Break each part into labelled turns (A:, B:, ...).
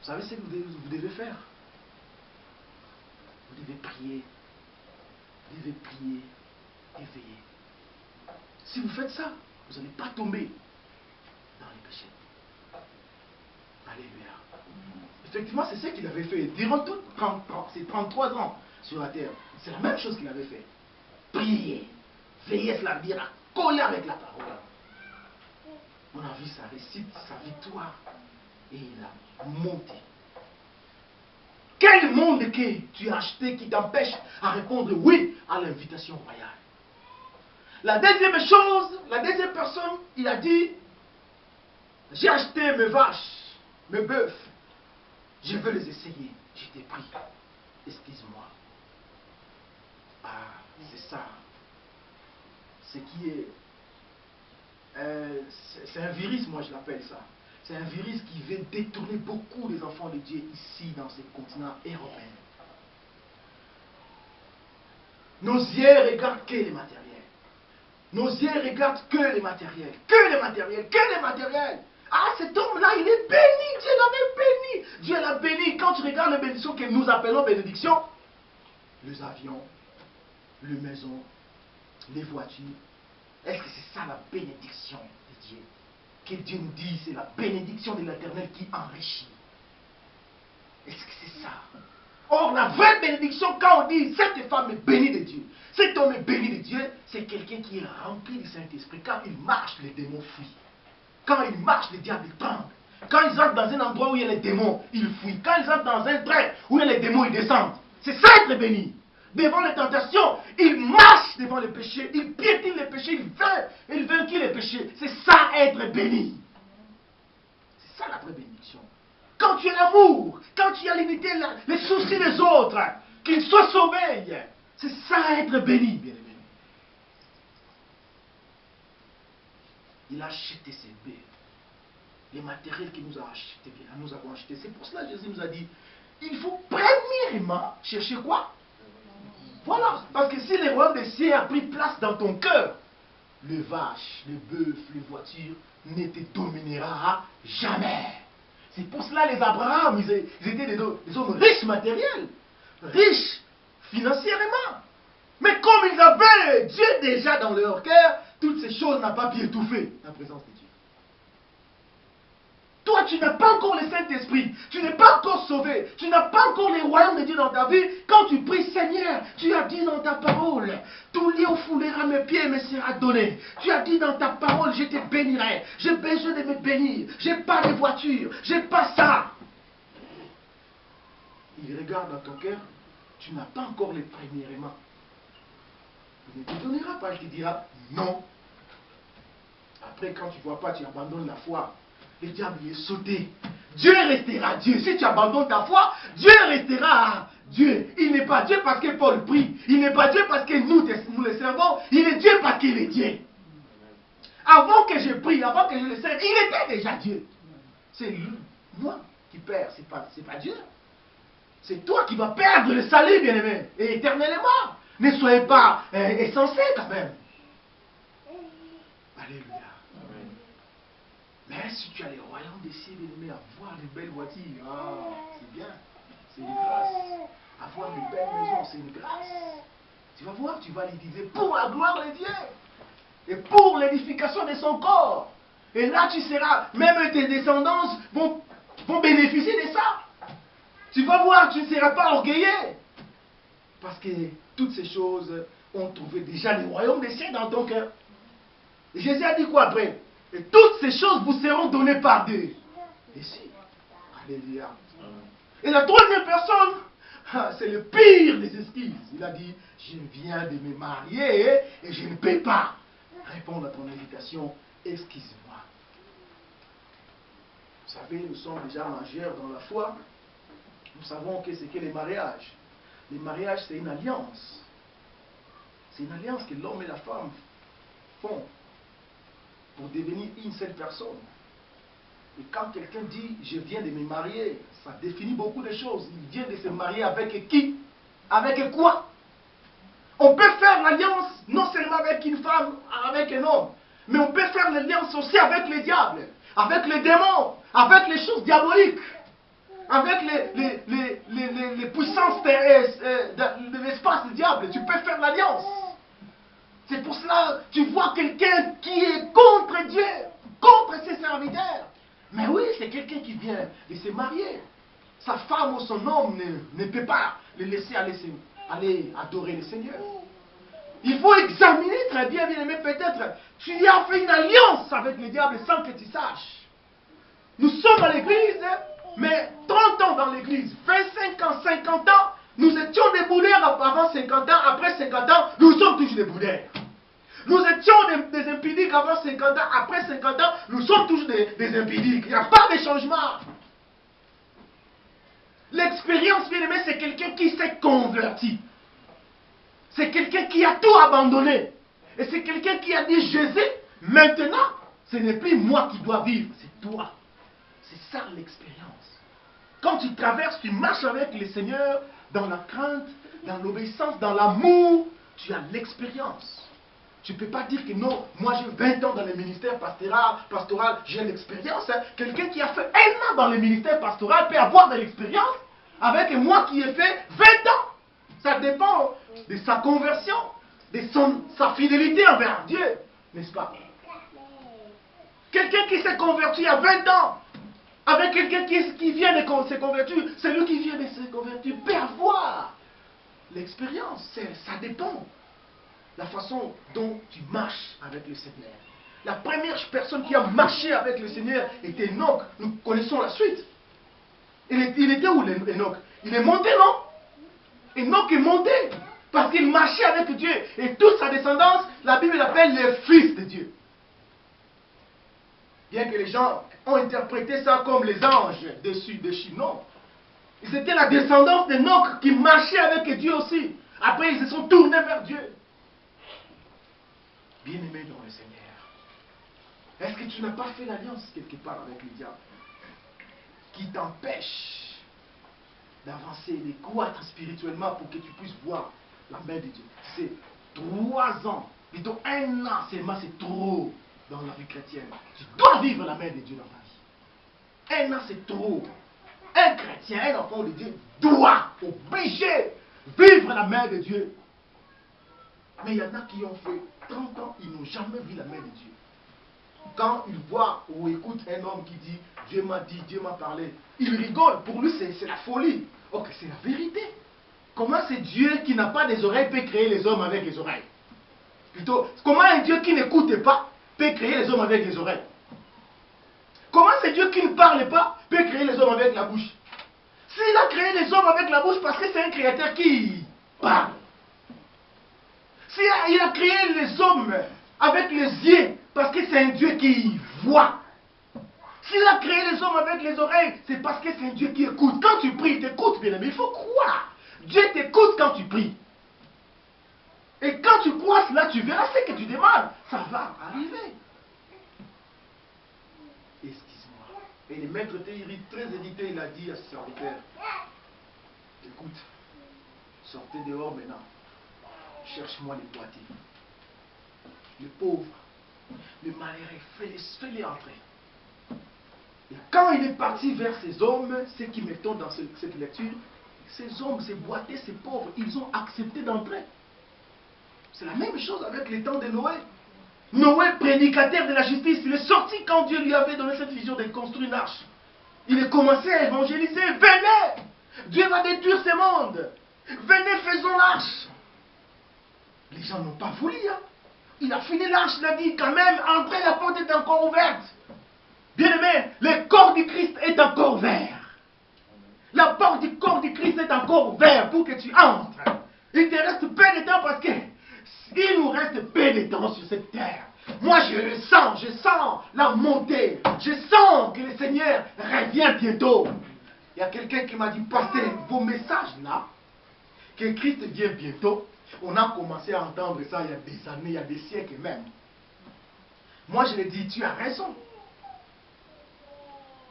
A: Vous savez ce que vous devez faire? Vous devez prier. Vous devez prier et veiller. Si vous faites ça, vous n'allez pas tomber dans les péchés. Alléluia. Effectivement, c'est ce qu'il avait fait. Durant tout ces 33 ans sur la terre, c'est la même chose qu'il avait fait. Prier. Veiller, cela veut dire à coller avec la parole. On a vu sa réussite, sa victoire. Et il a monté. Quel monde que tu as acheté qui t'empêche à répondre oui à l'invitation royale? La deuxième chose, la deuxième personne, il a dit, j'ai acheté mes vaches, mes bœufs, je veux les essayer, je t'ai pris, excuse-moi. Ah, c'est ça. Ce qui est... c'est un virus, moi je l'appelle ça. C'est un virus qui veut détourner beaucoup des enfants de Dieu ici, dans ce continent européen. Nos yeux regardent que les matériels. Nos yeux regardent que les matériels. Que les matériels, que les matériels. Ah, cet homme-là, il est béni. Dieu l'avait béni. Dieu l'a béni. Quand tu regardes les bénédictions que nous appelons bénédictions, les avions, les maisons, les voitures, est-ce que c'est ça la bénédiction de Dieu? Que Dieu nous dit, c'est la bénédiction de l'Éternel qui enrichit. Est-ce que c'est ça? Or, la vraie bénédiction, quand on dit cette femme est bénie de Dieu, cet homme est béni de Dieu, c'est quelqu'un qui est rempli du Saint-Esprit. Quand il marche, les démons fuient. Quand il marche, les diables tremblent. Quand ils entrent dans un endroit où il y a les démons, ils fuient. Quand ils entrent dans un train où il y a les démons, ils descendent. C'est ça être béni. Devant les tentations, il marche devant les péchés, il piétine les péchés, il vainquit les péchés. C'est ça être béni. C'est ça la vraie bénédiction. Quand tu as l'amour, quand tu as limité les soucis des autres, qu'ils soient sauvés, c'est ça être béni, bien aimé. Il a acheté ses bœufs, les matériels qu'il nous a achetés, nous avons achetés. C'est pour cela que Jésus nous a dit, il faut premièrement chercher quoi? Voilà, parce que si le royaume des cieux a pris place dans ton cœur, les vaches, les bœufs, les voitures ne te dominera jamais. C'est pour cela les Abraham, ils étaient des hommes riches matériels, riches financièrement. Mais comme ils avaient Dieu déjà dans leur cœur, toutes ces choses n'ont pas pu étouffer la présence de Dieu. Toi, tu n'as pas encore le Saint-Esprit, tu n'es pas encore sauvé, tu n'as pas encore les royaumes de Dieu dans ta vie. Quand tu pries, Seigneur, tu as dit dans ta parole, tout lieu foulera mes pieds me sera donné. Tu as dit dans ta parole, je te bénirai, j'ai besoin de me bénir, j'ai pas de voiture, j'ai pas ça. Il regarde dans ton cœur, tu n'as pas encore les premièrement. Il ne te donnera pas, il te dira non. Après, quand tu ne vois pas, tu abandonnes la foi. Le diable est sauté. Dieu restera Dieu. Si tu abandonnes ta foi, Dieu restera Dieu. Il n'est pas Dieu parce que Paul prie. Il n'est pas Dieu parce que nous le servons. Il est Dieu parce qu'il est Dieu. Avant que je prie, avant que je le serve, il était déjà Dieu. C'est lui, moi qui perds, c'est pas Dieu. C'est toi qui vas perdre le salut, bien-aimé, et éternellement. Ne soyez pas insensés quand même. Alléluia. Mais si tu as les royaumes des cieux, bien-aimé, avoir des belles voitures, c'est bien. C'est une grâce. Avoir des belles maisons, c'est une grâce. Tu vas voir, tu vas l'utiliser pour la gloire de Dieu. Et pour l'édification de son corps. Et là, tu seras, même tes descendants vont bénéficier de ça. Tu vas voir, tu ne seras pas orgueilleux. Parce que toutes ces choses ont trouvé déjà le royaume des cieux dans ton cœur. Et Jésus a dit quoi après? Et toutes ces choses vous seront données par Dieu. Et si. Alléluia. Et la troisième personne, c'est le pire des excuses. Il a dit, je viens de me marier et je ne peux pas répondre à ton invitation. Excuse-moi. Vous savez, nous sommes déjà majeurs dans la foi. Nous savons que c'est que les mariages. Les mariages, c'est une alliance. C'est une alliance que l'homme et la femme font pour devenir une seule personne. Et quand quelqu'un dit « je viens de me marier », ça définit beaucoup de choses. Il vient de se marier avec qui? Avec quoi? On peut faire l'alliance non seulement avec une femme, avec un homme, mais on peut faire l'alliance aussi avec les diables, avec les démons, avec les choses diaboliques. avec les puissances de l'espace du diable, tu peux faire l'alliance. C'est pour cela que tu vois quelqu'un qui est contre Dieu, contre ses serviteurs. Mais oui, c'est quelqu'un qui vient de se marier. Sa femme ou son homme ne peut pas le laisser aller adorer le Seigneur. Il faut examiner très bien, bien aimé, peut-être tu as fait une alliance avec le diable sans que tu saches. Nous sommes à l'église, mais 30 ans dans l'église, 25 ans, 50 ans, nous étions des boudeurs avant 50 ans, après 50 ans, nous sommes toujours des boudeurs. Nous étions des impudiques avant 50 ans, après 50 ans, nous sommes toujours des impudiques. Il n'y a pas de changement. L'expérience, bien aimé, c'est quelqu'un qui s'est converti. C'est quelqu'un qui a tout abandonné. Et c'est quelqu'un qui a dit, Jésus, maintenant, ce n'est plus moi qui dois vivre, c'est toi. C'est ça l'expérience. Quand tu traverses, tu marches avec le Seigneur dans la crainte, dans l'obéissance, dans l'amour, tu as l'expérience. Tu ne peux pas dire que non, moi j'ai 20 ans dans le ministère pastoral, j'ai l'expérience. Quelqu'un qui a fait 1 an dans le ministère pastoral peut avoir de l'expérience avec moi qui ai fait 20 ans. Ça dépend de sa conversion, de sa fidélité envers Dieu, n'est-ce pas? Quelqu'un qui s'est converti à 20 ans, avec quelqu'un qui vient de se convertir, celui qui vient de se convertir peut avoir l'expérience. Ça dépend. La façon dont tu marches avec le Seigneur. La première personne qui a marché avec le Seigneur était Enoch. Nous connaissons la suite. Il était où Enoch? Il est monté, non? Enoch est monté parce qu'il marchait avec Dieu. Et toute sa descendance, la Bible l'appelle les fils de Dieu. Bien que les gens ont interprété ça comme les anges dessus. Non. C'était la descendance d'Enoch qui marchait avec Dieu aussi. Après, ils se sont tournés vers Dieu. Bien-aimé dans le Seigneur, est-ce que tu n'as pas fait l'alliance quelque part avec le diable qui t'empêche d'avancer, de croître spirituellement pour que tu puisses voir la main de Dieu? C'est 3 ans, plutôt 1 an seulement, c'est trop dans la vie chrétienne. Tu dois vivre la main de Dieu dans ta vie. 1 an, c'est trop. Un chrétien, un enfant de Dieu doit, obligé, vivre la main de Dieu. Mais il y en a qui ont fait 30 ans, ils n'ont jamais vu la main de Dieu. Quand ils voient ou écoutent un homme qui dit Dieu m'a dit, Dieu m'a parlé, ils rigolent. Pour lui, c'est la folie. Ok, c'est la vérité. Comment c'est Dieu qui n'a pas des oreilles peut créer les hommes avec les oreilles? Plutôt, comment un Dieu qui n'écoute pas peut créer les hommes avec les oreilles? Comment c'est Dieu qui ne parle pas peut créer les hommes avec la bouche? S'il a créé les hommes avec la bouche parce que c'est un créateur qui parle. Il a créé les hommes avec les yeux, parce que c'est un Dieu qui voit. S'il a créé les hommes avec les oreilles, c'est parce que c'est un Dieu qui écoute. Quand tu pries, il t'écoute, bien aimé. Il faut croire. Dieu t'écoute quand tu pries. Et quand tu crois cela, tu verras ce que tu demandes. Ça va arriver. Excuse-moi. Et le maître très édité, il a dit à ses serviteurs, écoute, sortez dehors maintenant. Cherche-moi les boîtiers. Les pauvres, les malheureux, fais-les entrer. Et quand il est parti vers ces hommes, ceux qui mettons dans cette lecture, ces hommes, ces boîtiers, ces pauvres, ils ont accepté d'entrer. C'est la même chose avec les temps de Noé. Noé, prédicateur de la justice, il est sorti quand Dieu lui avait donné cette vision de construire une arche. Il a commencé à évangéliser. Venez! Dieu va détruire ce monde. Venez, faisons l'arche. Les gens n'ont pas voulu. Hein? Il a fini l'arche, il a dit quand même, entrez, la porte est encore ouverte. Bien aimé, le corps du Christ est encore ouvert. La porte du corps du Christ est encore ouverte pour que tu entres. Il te reste peu de temps parce que il nous reste peu de temps sur cette terre. Moi je sens la montée. Je sens que le Seigneur revient bientôt. Il y a quelqu'un qui m'a dit, pasteur, vos messages là, que Christ vient bientôt, on a commencé à entendre ça il y a des années, il y a des siècles même. Moi je lui ai dit, tu as raison.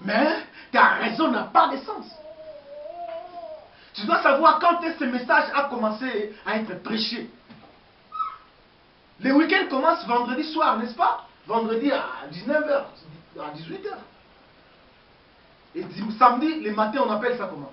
A: Mais ta raison n'a pas de sens. Tu dois savoir quand ce message a commencé à être prêché. Les week-ends commencent vendredi soir, n'est-ce pas? Vendredi à 19h, à 18h. Et samedi, le matin, on appelle ça comment?